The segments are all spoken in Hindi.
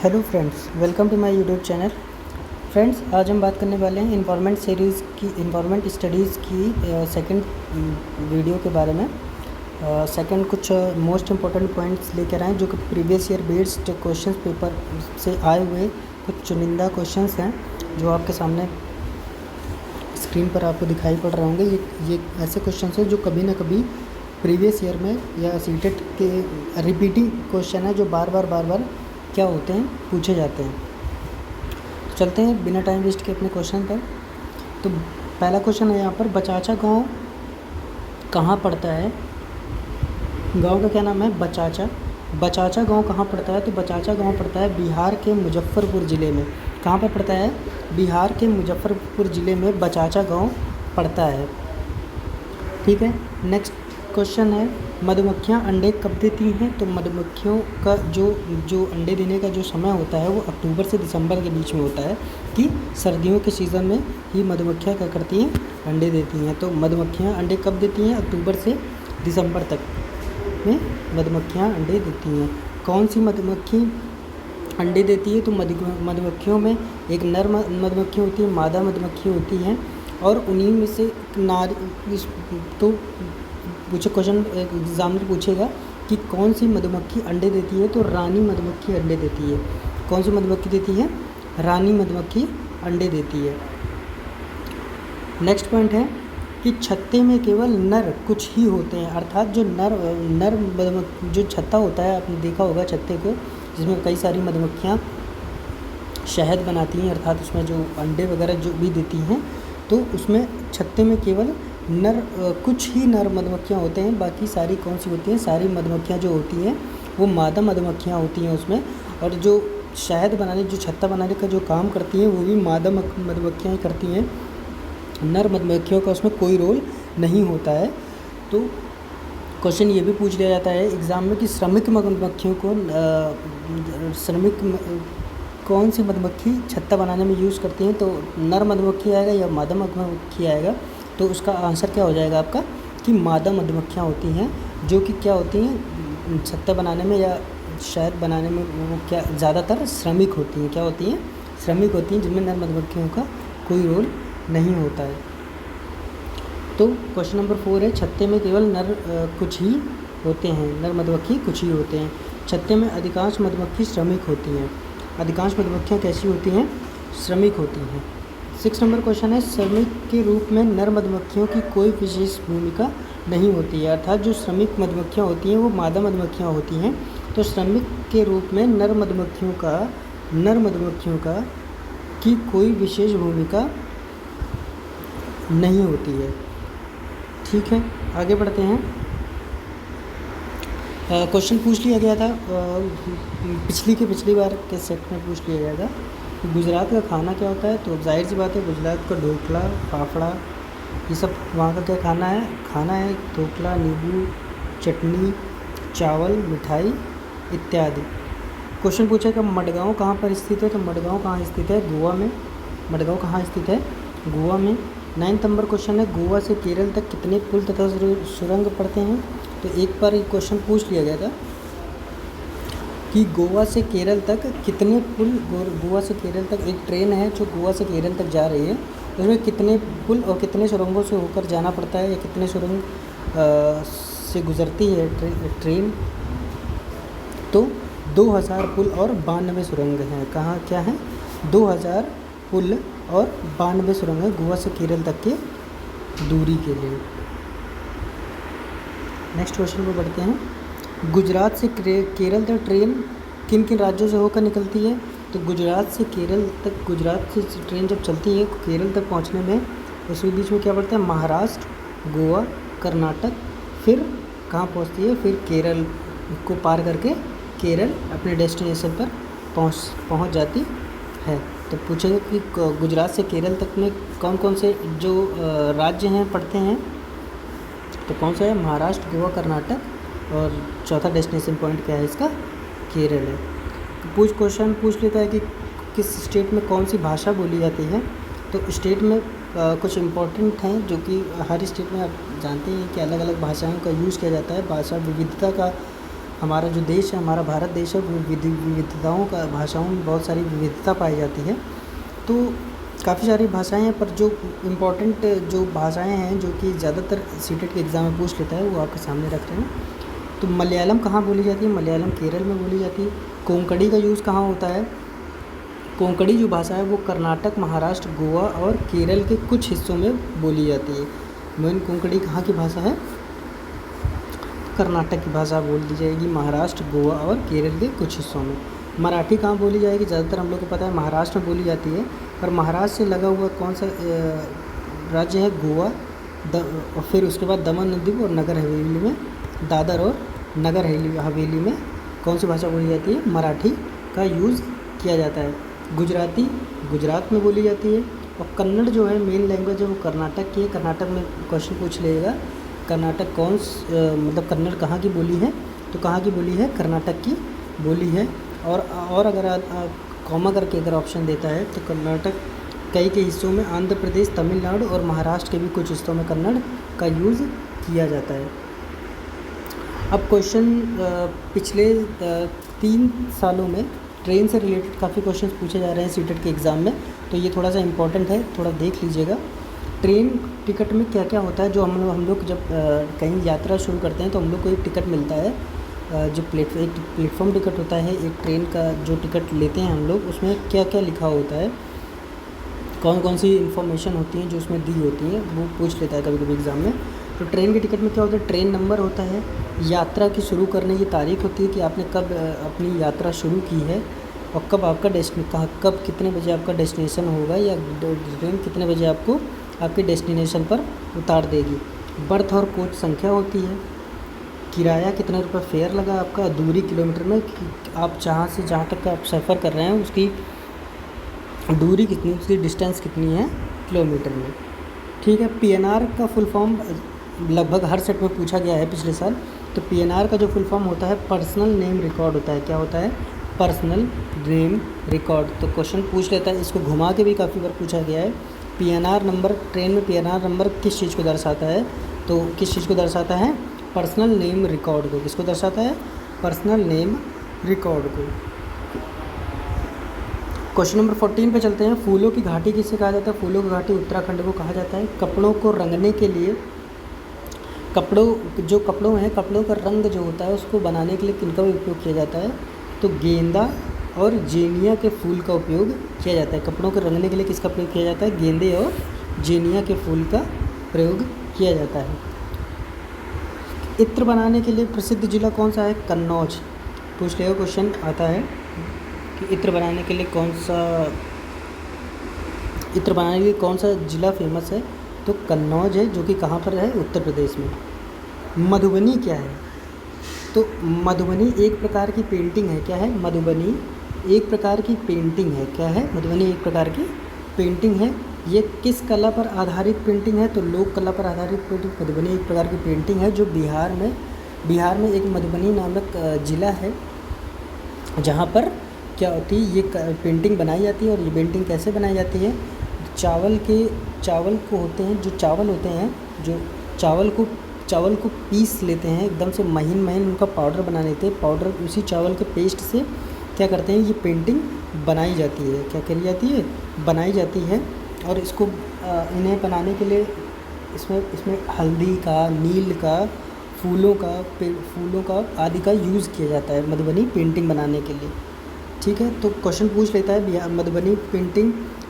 Hello friends, welcome to my YouTube channel. Friends, आज हम बात करने वाले हैं इन्वायरमेंट स्टडीज़ की सेकंड वीडियो के बारे में। सेकंड कुछ मोस्ट इम्पोर्टेंट पॉइंट्स लेकर आए जो कि previous year based question paper से आए हुए कुछ चुनिंदा क्वेश्चंस हैं जो आपके सामने स्क्रीन पर आपको दिखाई पड़ रहे होंगे। ये ऐसे क्वेश्चंस हैं जो कभी ना कभी प्रीवियस ईयर में या सीटेट के रिपीटिंग क्वेश्चन है जो बार बार क्या होते हैं, पूछे जाते हैं। तो चलते हैं बिना टाइम वेस्ट के अपने क्वेश्चन पर। तो पहला क्वेश्चन है यहाँ पर, बचाचा गांव कहाँ पड़ता है। गांव का क्या नाम है? बचाचा। बचाचा गांव कहाँ पड़ता है? तो बचाचा गांव पड़ता है बिहार के मुजफ्फरपुर ज़िले में। कहाँ पर पड़ता है? बिहार के मुजफ्फरपुर ज़िले में बचाचा गांव पड़ता है। ठीक है। नेक्स्ट क्वेश्चन है, मधुमक्खियाँ अंडे कब देती हैं। तो मधुमक्खियों का जो अंडे देने का जो समय होता है वो अक्टूबर से दिसंबर के बीच में होता है, कि सर्दियों के सीज़न में ही मधुमक्खियाँ क्या करती हैं? अंडे देती हैं। तो मधुमक्खियाँ अंडे कब देती हैं? अक्टूबर से दिसंबर तक में मधुमक्खियाँ अंडे देती हैं। कौन सी मधुमक्खी अंडे देती है? तो मधुमक्खियों में एक नर मधुमक्खी होती है, मादा मधुमक्खी होती हैं, और उन्हीं में से तो पूछे क्वेश्चन एग्जामिनर पूछेगा कि कौन सी मधुमक्खी अंडे देती है। तो रानी मधुमक्खी अंडे देती है। कौन सी मधुमक्खी देती है? रानी मधुमक्खी अंडे देती है। नेक्स्ट पॉइंट है कि छत्ते में केवल नर कुछ ही होते हैं। अर्थात जो नर मधुमक्खी जो छत्ता होता है, आपने देखा होगा छत्ते को, जिसमें कई सारी मधुमक्खियाँ शहद बनाती हैं, अर्थात उसमें जो अंडे वगैरह जो भी देती हैं, तो उसमें छत्ते में केवल कुछ ही नर मधुमक्खियाँ होते हैं। बाकी सारी कौन सी होती हैं? सारी मधुमक्खियाँ जो होती हैं वो मादा मधुमक्खियाँ होती हैं उसमें, और जो शहद बनाने, जो छत्ता बनाने का जो काम करती हैं वो भी मादा मधुमक्खियाँ ही करती हैं। नर मधुमक्खियों का उसमें कोई रोल नहीं होता है। तो क्वेश्चन ये भी पूछ लिया जाता है एग्ज़ाम में कि श्रमिक मधुमक्खियों को कौन सी मधुमक्खी छत्ता बनाने में यूज़ करती हैं। तो नर मधुमक्खी आएगा या मादा मधुमक्खी आएगा? तो उसका आंसर क्या हो जाएगा आपका, कि मादा मधुमक्खियाँ होती हैं, जो कि क्या होती हैं, छत्ता बनाने में या शहद बनाने में वो क्या ज़्यादातर श्रमिक होती हैं। क्या होती हैं? श्रमिक होती हैं, जिनमें नर मधुमक्खियों का कोई रोल नहीं होता है। तो क्वेश्चन नंबर 4 है, छत्ते में केवल नर कुछ ही होते हैं, नर मधुमक्खी कुछ ही होते हैं। छत्ते में अधिकांश मधुमक्खी श्रमिक होती हैं। अधिकांश मधुमक्खियाँ कैसी होती हैं? श्रमिक होती हैं। 6 नंबर क्वेश्चन है, श्रमिक के रूप में नर मधुमक्खियों की कोई विशेष भूमिका नहीं होती है। अर्थात जो श्रमिक मधुमक्खियाँ होती हैं वो मादा मधुमक्खियाँ होती हैं। तो श्रमिक के रूप में नर मधुमक्खियों का की कोई विशेष भूमिका नहीं होती है। ठीक है, आगे बढ़ते हैं। क्वेश्चन पूछ लिया गया था पिछली बार के सेट में पूछ लिया गया था, गुजरात का खाना क्या होता है। तो जाहिर सी बात है, गुजरात का ढोकला, फाफड़ा, ये सब वहाँ का क्या खाना है? खाना है ढोकला, नींबू चटनी, चावल, मिठाई इत्यादि। क्वेश्चन पूछेगा मडगांव कहाँ पर स्थित है। तो मडगांव कहाँ स्थित है? गोवा में। मडगांव कहाँ स्थित है? गोवा में। 9 नंबर क्वेश्चन है, गोवा से केरल तक कितने पुल तथा सुरंग पड़ते हैं। तो एक बार ये क्वेश्चन पूछ लिया गया था कि गोवा से केरल तक कितने पुल, गोवा से केरल तक एक ट्रेन है जो गोवा से केरल तक जा रही है, उसमें कितने पुल और कितने सुरंगों से होकर जाना पड़ता है, या कितने सुरंग से गुजरती है ट्रेन। तो 2000 पुल और 92 सुरंग हैं। कहाँ क्या है? 2000 पुल और 92 सुरंग है गोवा से केरल तक के दूरी के लिए। नेक्स्ट क्वेश्चन पर बढ़ते हैं, गुजरात से केरल तक ट्रेन किन किन राज्यों से होकर निकलती है। तो गुजरात से ट्रेन जब चलती है केरल तक पहुंचने में, उसके बीच में क्या पड़ता है? महाराष्ट्र, गोवा, कर्नाटक, फिर कहाँ पहुंचती है? फिर केरल को पार करके केरल अपने डेस्टिनेशन पर पहुंच जाती है। तो पूछेगा कि गुजरात से केरल तक में कौन कौन से जो राज्य हैं पड़ते हैं। तो कौन सा है? महाराष्ट्र, गोवा, कर्नाटक, और चौथा डेस्टिनेशन पॉइंट क्या है इसका? केरल है। क्वेश्चन पूछ लेता है कि किस स्टेट में कौन सी भाषा बोली जाती है। तो स्टेट में कुछ इम्पोर्टेंट हैं जो कि हर स्टेट में आप जानते हैं कि अलग अलग भाषाओं का यूज़ किया जाता है। भाषा विविधता का हमारा जो देश है, हमारा भारत देश है, वो विविधताओं का, भाषाओं में बहुत सारी विविधता पाई जाती है। तो काफ़ी सारी भाषाएं हैं, पर जो इम्पोर्टेंट जो भाषाएं हैं जो कि ज़्यादातर सीटेट के एग्ज़ाम में पूछ लेता है, वो आपके सामने रख रहे हैं। तो मलयालम कहाँ बोली जाती है? मलयालम केरल में बोली जाती है। कोंकणी का यूज़ कहाँ होता है? कोंकणी जो भाषा है वो कर्नाटक, महाराष्ट्र, गोवा और केरल के कुछ हिस्सों में बोली जाती है। मेन कोंकणी कहाँ की भाषा है? कर्नाटक की भाषा बोल दी जाएगी, महाराष्ट्र, गोवा और केरल के कुछ हिस्सों में। मराठी कहाँ बोली जाएगी? ज़्यादातर हम लोग को पता है महाराष्ट्र में बोली जाती है, पर महाराष्ट्र से लगा हुआ कौन सा राज्य है? गोवा, और फिर उसके बाद दमन दीव और नगर हवेली में, दादर और नगर हवेली में कौन सी भाषा बोली जाती है? मराठी का यूज़ किया जाता है। गुजराती गुजरात में बोली जाती है। और कन्नड़ जो है मेन लैंग्वेज है वो कर्नाटक की है। कर्नाटक में क्वेश्चन पूछ लेगा, कर्नाटक मतलब कन्नड़ कहाँ की बोली है? तो कहाँ की बोली है? कर्नाटक की बोली है। और अगर कॉमा करके अगर ऑप्शन देता है तो कर्नाटक कई के हिस्सों में, आंध्र प्रदेश, तमिलनाडु और महाराष्ट्र के भी कुछ हिस्सों में कन्नड़ का यूज़ किया जाता है। अब क्वेश्चन पिछले 3 सालों में ट्रेन से रिलेटेड काफ़ी क्वेश्चन पूछे जा रहे हैं सीटेट के एग्ज़ाम में, तो ये थोड़ा सा इम्पोर्टेंट है, थोड़ा देख लीजिएगा। ट्रेन टिकट में क्या क्या होता है? जो हम लोग जब कहीं यात्रा शुरू करते हैं तो हम लोग को एक टिकट मिलता है, जो एक प्लेटफॉर्म टिकट होता है, एक ट्रेन का जो टिकट लेते हैं हम लोग, उसमें क्या क्या लिखा होता है, कौन कौन सी इन्फॉर्मेशन होती हैं जो उसमें दी होती हैं, वो पूछ लेता है कभी कभी एग्ज़ाम में। तो ट्रेन के टिकट में क्या होता है? ट्रेन नंबर होता है, यात्रा की शुरू करने की तारीख होती है कि आपने कब अपनी यात्रा शुरू की है, और कब आपका कब कितने बजे आपका डेस्टिनेशन होगा, या ट्रेन कितने बजे आपको आपके डेस्टिनेशन पर उतार देगी। बर्थ और कोच संख्या होती है, किराया कितने रुपये फेयर लगा आपका, दूरी किलोमीटर में, आप जहाँ से जहाँ तक आप सफ़र कर रहे हैं उसकी दूरी कितनी, उसकी डिस्टेंस कितनी है किलोमीटर में। ठीक है। पीएनआर का फुल फॉर्म लगभग हर सेट में पूछा गया है पिछले साल। तो पीएनआर का जो फुल फॉर्म होता है पर्सनल नेम रिकॉर्ड होता है। क्या होता है? Personal name record. तो क्वेश्चन पूछ लेता है, इसको घुमा के भी काफ़ी बार पूछा गया है। पीएनआर नंबर, ट्रेन में पीएनआर नंबर किस चीज़ को दर्शाता है? तो किस चीज़ को दर्शाता है? पर्सनल नेम रिकॉर्ड को। किसको दर्शाता है? पर्सनल नेम रिकॉर्ड को। क्वेश्चन नंबर 14 पे चलते हैं। फूलों की घाटी किसे कहा जाता है? फूलों की घाटी उत्तराखंड को कहा जाता है। कपड़ों को रंगने के लिए, कपड़ों हैं, कपड़ों का रंग जो होता है उसको बनाने के लिए किनका उपयोग किया जाता है? तो गेंदा और जेनिया के फूल का उपयोग किया जाता है। कपड़ों को रंगने के लिए किसका प्रयोग किया जाता है? गेंदे और जेनिया के फूल का प्रयोग किया जाता है। इत्र बनाने के लिए प्रसिद्ध जिला कौन सा है? कन्नौज। पूछ लिया क्वेश्चन आता है कि इत्र बनाने के लिए कौन सा जिला फेमस है? तो कन्नौज है, जो कि कहाँ पर है? उत्तर प्रदेश में। मधुबनी क्या है? तो मधुबनी एक प्रकार की पेंटिंग है। क्या है? मधुबनी एक प्रकार की पेंटिंग है। क्या है? मधुबनी एक प्रकार की पेंटिंग है। ये किस कला पर आधारित पेंटिंग है? तो लोक कला पर आधारित पेंटिंग। मधुबनी एक प्रकार की पेंटिंग है जो बिहार में एक मधुबनी नामक ज़िला है, जहाँ पर क्या होती है, ये पेंटिंग बनाई जाती है। और ये पेंटिंग कैसे बनाई जाती है? चावल होते हैं, जो चावल को पीस लेते हैं, एकदम से महीन उनका पाउडर बना लेते हैं। पाउडर उसी चावल के पेस्ट से क्या करते हैं? ये पेंटिंग बनाई जाती है। क्या करी जाती है? बनाई जाती है। और इसको इन्हें बनाने के लिए इसमें हल्दी का, नील का, फूलों का आदि का यूज़ किया जाता है मधुबनी पेंटिंग बनाने के लिए। ठीक है। तो क्वेश्चन पूछ लेता है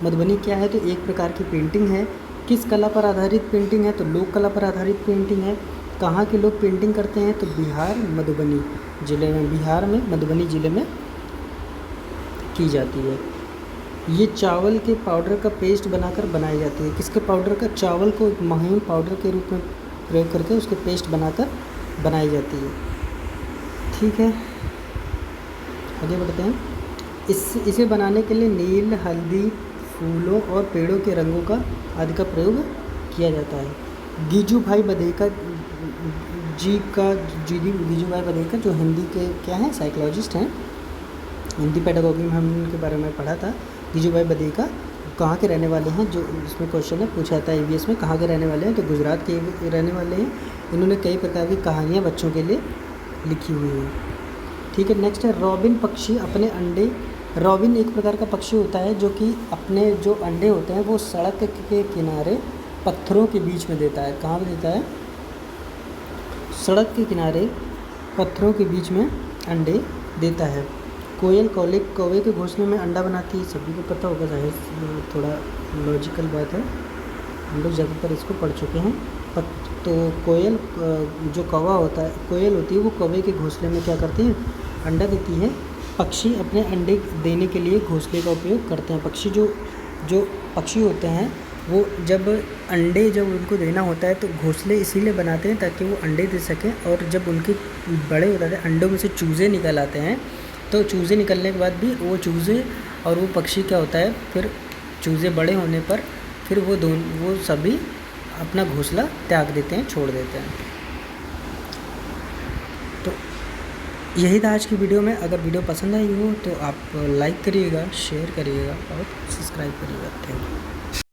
मधुबनी क्या है? तो एक प्रकार की पेंटिंग है। किस कला पर आधारित पेंटिंग है? तो लोक कला पर आधारित पेंटिंग है। कहाँ के लोग पेंटिंग करते हैं? तो बिहार मधुबनी ज़िले में की जाती है। ये चावल के पाउडर का पेस्ट बनाकर बनाई जाती है। किसके पाउडर का? चावल को महीन पाउडर के रूप में प्रयोग करके उसके पेस्ट बनाकर बनाई जाती है। ठीक है, आगे बढ़ते हैं। इसे बनाने के लिए नील, हल्दी, फूलों और पेड़ों के रंगों का आदि का प्रयोग किया जाता है। गीजू भाई बधेकर जो हिंदी के क्या हैं? साइकोलॉजिस्ट हैं। हिंदी पेडागोगी में हमने उनके बारे में पढ़ा था। गीजू भाई बधेकर कहाँ के रहने वाले हैं? जो इसमें क्वेश्चन है पूछा जाता है EVS में, कहाँ के रहने वाले हैं? तो गुजरात के रहने वाले हैं। इन्होंने कई प्रकार की कहानियाँ बच्चों के लिए लिखी हुई हैं। ठीक है। नेक्स्ट है रॉबिन पक्षी अपने अंडे। रॉबिन एक प्रकार का पक्षी होता है जो कि अपने जो अंडे होते हैं वो सड़क के किनारे पत्थरों के बीच में देता है। कहाँ पे देता है? सड़क के किनारे पत्थरों के बीच में अंडे देता है। कोयल कौवे के घोंसले में अंडा बनाती है, सभी को पता होगा, जाहिर थोड़ा लॉजिकल बात है, हम लोग जगह पर इसको पढ़ चुके हैं। तो कोयल जो कौवा होता है, कोयल होती है, वो कौवे के घोंसले में क्या करती है? अंडा देती है। पक्षी अपने अंडे देने के लिए घोंसले का उपयोग करते हैं। पक्षी जो पक्षी होते हैं वो जब उनको देना होता है तो घोंसले इसीलिए बनाते हैं ताकि वो अंडे दे सकें। और जब उनके बड़े हो जाते हैं, अंडों में से चूज़े निकल आते हैं, तो चूज़े निकलने के बाद भी वो चूज़े और वो पक्षी क्या होता है, फिर चूज़े बड़े होने पर फिर वो सभी अपना घोंसला त्याग देते हैं, छोड़ देते हैं। तो यही था आज की वीडियो में। अगर वीडियो पसंद आई हो तो आप लाइक करिएगा, शेयर करिएगा और सब्सक्राइब करिएगा। Thank you.